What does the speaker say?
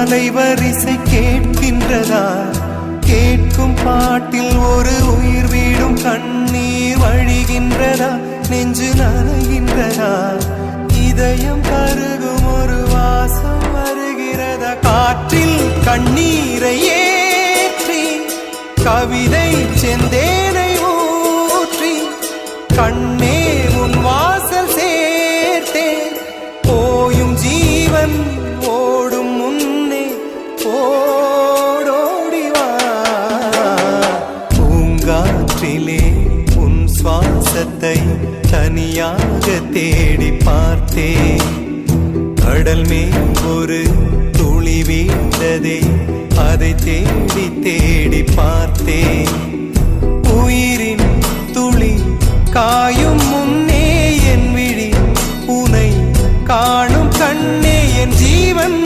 அலைவரிசை கேட்கின்றதா? கேட்கும் பாட்டில் ஒரு உயிர் வீடும் கண்ணீர் வழிகின்றதா? நெஞ்சு நனைகின்றதா? இதயம் கருகும் ஒரு வாசம் வருகிறதா? காற்றில் கண்ணீரை ஏற்றி கவிதை செந்தேனை ஊற்றி கண்ணே உன் வாசல் சேர்த்தே போயும் ஜீவன் ஓடும் முன்னே ஓடோடிவா. பூங்காற்றிலே உன் சுவாசத்தை தனியாக தேடி பார்த்தேன். கடல் மேல் ஒரு